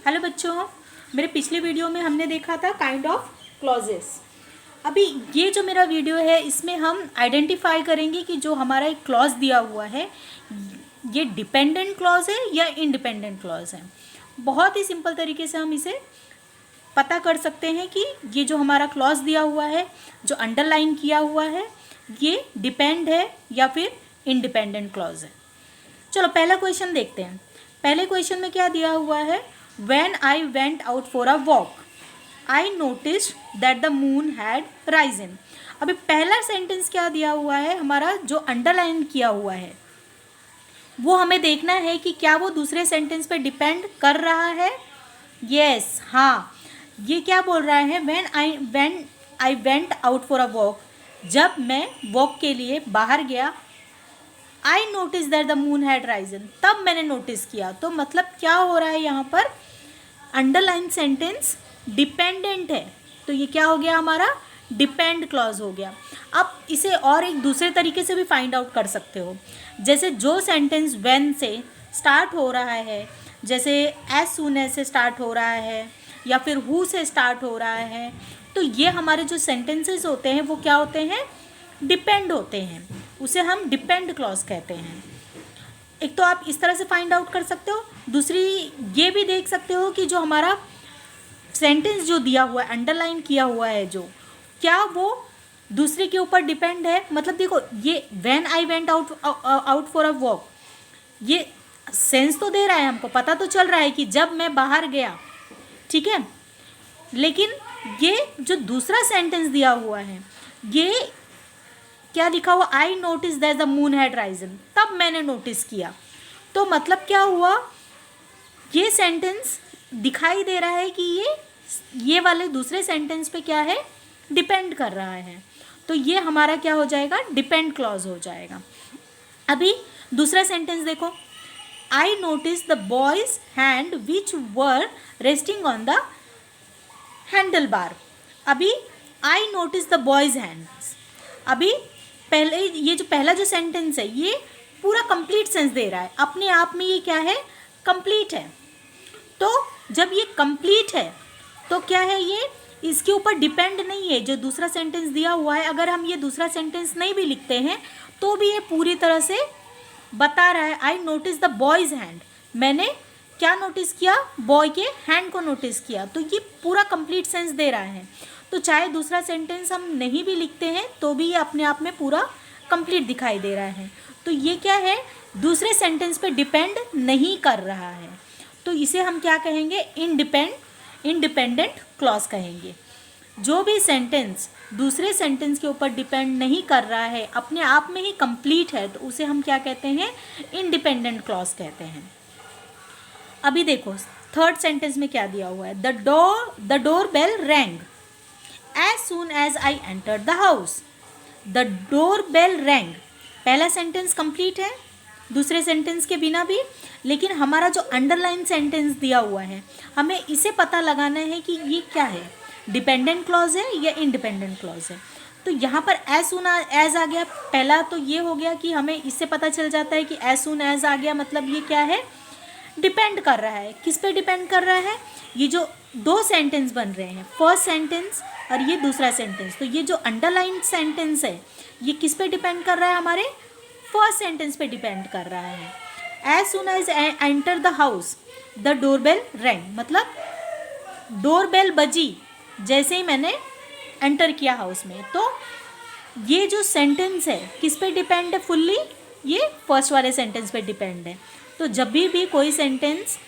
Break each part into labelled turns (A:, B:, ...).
A: Hello बच्चों, मेरे पिछले वीडियो में हमने देखा था काइंड ऑफ क्लॉजेस। अभी ये जो मेरा वीडियो है इसमें हम आइडेंटिफाई करेंगे कि जो हमारा एक क्लॉज दिया हुआ है ये डिपेंडेंट क्लॉज है या इंडिपेंडेंट क्लॉज है। बहुत ही सिंपल तरीके से हम इसे पता कर सकते हैं कि ये जो हमारा क्लॉज दिया हुआ है, जो अंडरलाइन किया हुआ है, ये डिपेंड है या फिर इंडिपेंडेंट क्लॉज है। चलो पहला क्वेश्चन देखते हैं। पहले क्वेश्चन में क्या दिया हुआ है? When I went out for a walk, I noticed that the moon had risen. अभी पहला सेंटेंस क्या दिया हुआ है हमारा, जो अंडरलाइन किया हुआ है वो हमें देखना है कि क्या वो दूसरे सेंटेंस पे डिपेंड कर रहा है। यस, हाँ, ये क्या बोल रहा है? when I went out for a walk, जब मैं वॉक के लिए बाहर गया, I notice that the moon had Ryzen, तब मैंने नोटिस किया। तो मतलब क्या हो रहा है यहाँ पर? अंडरलाइन सेंटेंस डिपेंडेंट है, तो ये क्या हो गया हमारा? डिपेंड क्लॉज हो गया। अब इसे और एक दूसरे तरीके से भी फाइंड आउट कर सकते हो। जैसे जो सेंटेंस व्हेन से स्टार्ट हो रहा है, जैसे एज सून एज से स्टार्ट हो रहा है या फिर हु से स्टार्ट हो रहा है, तो ये हमारे जो सेंटेंसेस होते हैं वो क्या होते हैं? डिपेंड होते हैं, उसे हम डिपेंड क्लॉज कहते हैं। एक तो आप इस तरह से फाइंड आउट कर सकते हो, दूसरी ये भी देख सकते हो कि जो हमारा सेंटेंस जो दिया हुआ है, अंडरलाइन किया हुआ है, जो क्या वो दूसरे के ऊपर डिपेंड है। मतलब देखो, ये when I went out for a walk, ये सेंस तो दे रहा है, हमको पता तो चल रहा है कि जब मैं बाहर गया, ठीक है। लेकिन ये जो दूसरा सेंटेंस दिया हुआ है, ये क्या लिखा हुआ? I notice that the moon had Ryzen, तब मैंने नोटिस किया। तो मतलब क्या हुआ? ये सेंटेंस दिखाई दे रहा है कि ये वाले दूसरे सेंटेंस पे क्या है? डिपेंड कर रहा है। तो ये हमारा क्या हो जाएगा? डिपेंड क्लॉज हो जाएगा। अभी दूसरा सेंटेंस देखो, I notice the boys hand which were resting on the handle bar. अभी I notice the boys hands, अभी पहले ये जो पहला जो सेंटेंस है ये पूरा कंप्लीट सेंस दे रहा है, अपने आप में ये क्या है? कंप्लीट है। तो जब ये कंप्लीट है तो क्या है? ये इसके ऊपर डिपेंड नहीं है। जो दूसरा सेंटेंस दिया हुआ है, अगर हम ये दूसरा सेंटेंस नहीं भी लिखते हैं तो भी ये पूरी तरह से बता रहा है। आई नोटिस द बॉयज हैंड, मैंने क्या नोटिस किया? बॉय के हैंड को नोटिस किया। तो ये पूरा कंप्लीट सेंस दे रहा है। तो चाहे दूसरा सेंटेंस हम नहीं भी लिखते हैं तो भी ये अपने आप में पूरा कंप्लीट दिखाई दे रहा है। तो ये क्या है? दूसरे सेंटेंस पे डिपेंड नहीं कर रहा है। तो इसे हम क्या कहेंगे? इंडिपेंडेंट क्लॉज कहेंगे। जो भी सेंटेंस दूसरे सेंटेंस के ऊपर डिपेंड नहीं कर रहा है, अपने आप में ही कंप्लीट है, तो उसे हम क्या कहते हैं? इंडिपेंडेंट क्लॉज कहते हैं। अभी देखो थर्ड सेंटेंस में क्या दिया हुआ है? The door bell rang as soon as I entered the house. The doorbell rang. पहला सेंटेंस कंप्लीट है दूसरे सेंटेंस के बिना भी, लेकिन हमारा जो अंडरलाइन सेंटेंस दिया हुआ है, हमें इसे पता लगाना है कि ये क्या है? डिपेंडेंट क्लॉज है या इंडिपेंडेंट क्लॉज है। तो यहाँ पर एज सून एज आ गया। पहला तो ये हो गया कि हमें इससे पता चल जाता है कि एज सून एज आ गया, मतलब ये क्या है? डिपेंड कर रहा है। किस पे डिपेंड कर रहा है? ये जो दो सेंटेंस बन रहे हैं, फर्स्ट सेंटेंस और ये दूसरा सेंटेंस, तो ये जो अंडरलाइन सेंटेंस है ये किस पे डिपेंड कर रहा है? हमारे फर्स्ट सेंटेंस पे डिपेंड कर रहा है। As soon as I enter the house the doorbell rang, मतलब डोरबेल बजी जैसे ही मैंने एंटर किया हाउस में। तो ये जो सेंटेंस है किस पे डिपेंड है? फुल्ली ये फर्स्ट वाले सेंटेंस पे डिपेंड है। तो जब भी कोई सेंटेंस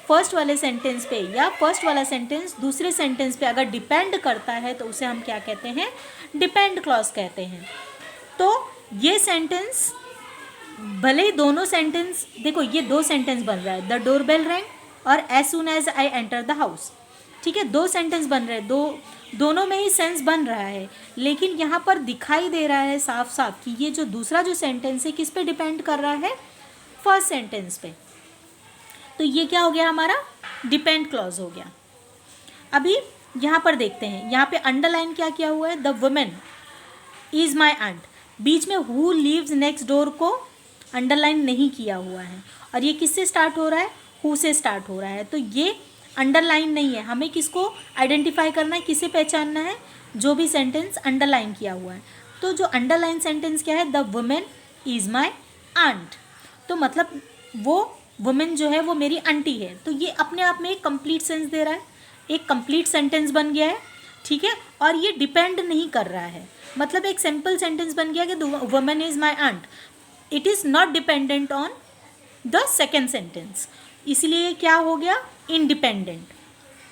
A: फर्स्ट वाले सेंटेंस पे या फर्स्ट वाला सेंटेंस दूसरे सेंटेंस पे अगर डिपेंड करता है तो उसे हम क्या कहते हैं? डिपेंड क्लॉज कहते हैं। तो ये सेंटेंस भले ही दोनों सेंटेंस, देखो ये दो सेंटेंस बन रहा है, द डोर बेल रैंग और as soon as I enter the house, ठीक है, दो सेंटेंस बन रहे हैं, दोनों में ही सेंस बन रहा है। लेकिन यहाँ पर दिखाई दे रहा है साफ साफ कि ये जो दूसरा जो सेंटेंस है किस पे डिपेंड कर रहा है? फर्स्ट सेंटेंस पे। तो ये क्या हो गया? हमारा डिपेंड क्लॉज हो गया। अभी यहाँ पर देखते हैं, यहाँ पे अंडरलाइन क्या किया हुआ है? The women is my aunt, बीच में हु लिव्स नेक्स्ट डोर को अंडरलाइन नहीं किया हुआ है, और ये किससे स्टार्ट हो रहा है? हु से स्टार्ट हो रहा है। तो ये अंडरलाइन नहीं है। हमें किसको आइडेंटिफाई करना है, किसे पहचानना है, जो भी सेंटेंस अंडरलाइन किया हुआ है। तो जो अंडरलाइन सेंटेंस क्या है, the women is my aunt. तो मतलब वो वुमेन जो है वो मेरी आंटी है। तो ये अपने आप में एक कंप्लीट सेंस दे रहा है, एक कंप्लीट सेंटेंस बन गया है, ठीक है। और ये डिपेंड नहीं कर रहा है, मतलब एक सिंपल सेंटेंस बन गया कि the women is my aunt. It is not dependent on the second sentence, इसलिए क्या हो गया, इंडिपेंडेंट,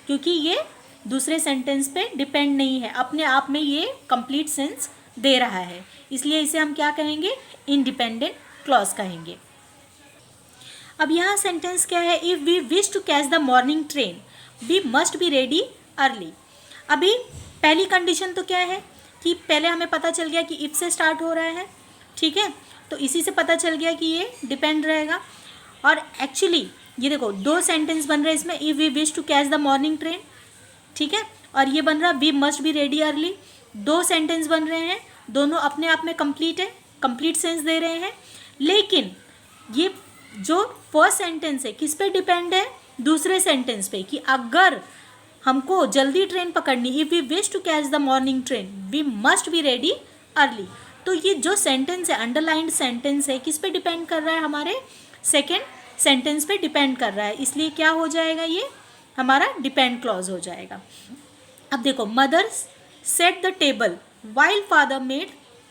A: क्योंकि ये दूसरे सेंटेंस पे डिपेंड नहीं है, अपने आप में ये कंप्लीट सेंस दे रहा है, इसलिए इसे हम क्या कहेंगे, इंडिपेंडेंट क्लॉज कहेंगे। अब यहाँ सेंटेंस क्या है, if we wish to catch the morning train we must be ready early. अभी पहली कंडीशन तो क्या है कि पहले हमें पता चल गया कि इफ से स्टार्ट हो रहा है, ठीक है, तो इसी से पता चल गया कि ये डिपेंड रहेगा। और एक्चुअली ये देखो दो सेंटेंस बन रहे हैं इसमें, if we wish to catch the morning train, ठीक है, और ये बन रहा we must be ready early. दो सेंटेंस बन रहे हैं, दोनों अपने आप में कंप्लीट है, कंप्लीट सेंस दे रहे हैं। लेकिन ये जो फर्स्ट सेंटेंस है किस पे डिपेंड है, दूसरे सेंटेंस पे, कि अगर हमको जल्दी ट्रेन पकड़नी, if we wish to catch the morning train we must be ready early. तो ये जो सेंटेंस है, अंडरलाइंड सेंटेंस है, किस पे डिपेंड कर रहा है, हमारे सेकेंड सेंटेंस पे डिपेंड कर रहा है, इसलिए क्या हो जाएगा, ये हमारा डिपेंड क्लॉज हो जाएगा। अब देखो, mother said the table while father made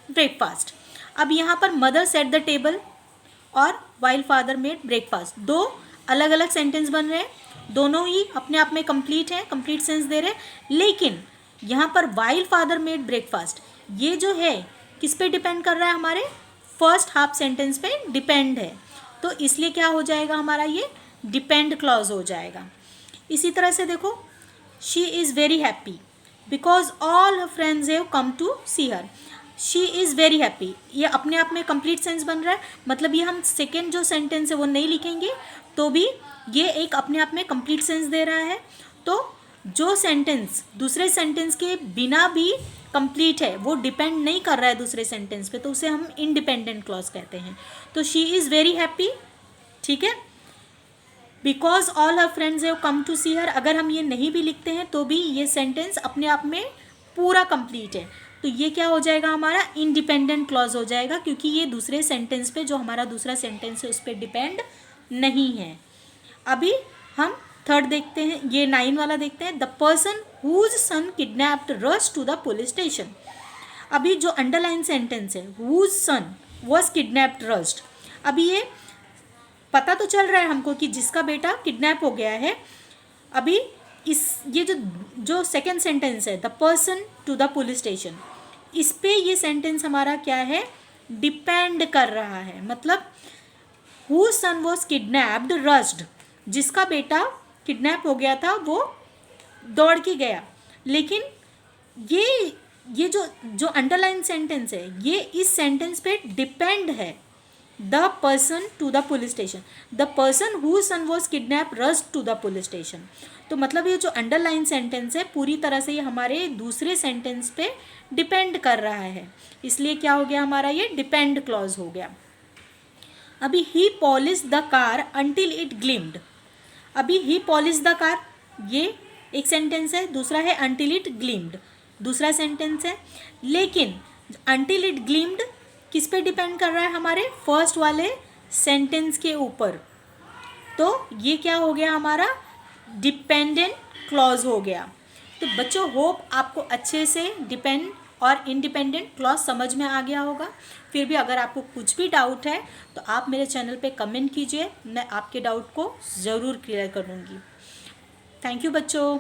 A: breakfast. अब यहाँ पर मदर सेट द टेबल और वाइल फादर मेड ब्रेकफास्ट, दो अलग अलग सेंटेंस बन रहे हैं, दोनों ही अपने आप में कंप्लीट है, कंप्लीट सेंस दे रहे हैं। लेकिन यहाँ पर वाइल फादर मेड ब्रेकफास्ट ये जो है किस पे डिपेंड कर रहा है, हमारे फर्स्ट हाफ सेंटेंस पे डिपेंड है, तो इसलिए क्या हो जाएगा हमारा, ये डिपेंड क्लॉज हो जाएगा। इसी तरह से देखो, she is very happy because all her friends have come to see her. She is very happy, ये अपने आप में कंप्लीट सेंस बन रहा है, मतलब ये हम सेकेंड जो सेंटेंस है वो नहीं लिखेंगे तो भी ये एक अपने आप में कंप्लीट सेंस दे रहा है। तो जो सेंटेंस दूसरे सेंटेंस के बिना भी कंप्लीट है, वो डिपेंड नहीं कर रहा है दूसरे सेंटेंस पे, तो उसे हम इंडिपेंडेंट क्लॉज कहते हैं। तो शी इज़ वेरी हैप्पी, ठीक है, because all her friends have come to see her, अगर हम ये नहीं भी लिखते हैं तो भी ये सेंटेंस अपने आप में पूरा कंप्लीट है, तो ये क्या हो जाएगा, हमारा इंडिपेंडेंट क्लॉज हो जाएगा, क्योंकि ये दूसरे सेंटेंस पे, जो हमारा दूसरा सेंटेंस है उस पर डिपेंड नहीं है। अभी हम थर्ड देखते हैं, ये 9 वाला देखते हैं, the person whose son kidnapped rush to the police station. अभी जो अंडरलाइन सेंटेंस है, whose son was kidnapped rushed, अभी ये पता तो चल रहा है हमको कि जिसका बेटा किडनैप हो गया है। अभी ये जो सेकेंड सेंटेंस है, the person to the police station, इस पे ये सेंटेंस हमारा क्या है, डिपेंड कर रहा है, मतलब who son was kidnapped rushed, जिसका बेटा किडनैप हो गया था वो दौड़ के गया। लेकिन ये जो अंडरलाइन सेंटेंस है, ये इस सेंटेंस पे डिपेंड है, the person to the police station, the person who son was kidnap rushed to the police station. तो मतलब ये जो अंडरलाइन सेंटेंस है पूरी तरह से ये हमारे दूसरे सेंटेंस पे डिपेंड कर रहा है, इसलिए क्या हो गया हमारा, ये डिपेंड क्लॉज हो गया। अभी ही polish the car until it gleamed. अभी ही पॉलिश द कार ये एक सेंटेंस है, दूसरा है अंटिल इट ग्लिम्ड, दूसरा सेंटेंस है। लेकिन अंटिल इट ग्लिम्ड किस पे डिपेंड कर रहा है, हमारे फर्स्ट वाले सेंटेंस के ऊपर, तो ये क्या हो गया हमारा, डिपेंडेंट क्लॉज हो गया। तो बच्चों, होप आपको अच्छे से डिपेंड और इंडिपेंडेंट क्लॉज समझ में आ गया होगा। फिर भी अगर आपको कुछ भी डाउट है तो आप मेरे चैनल पे कमेंट कीजिए, मैं आपके डाउट को ज़रूर क्लियर करूँगी। थैंक यू बच्चों।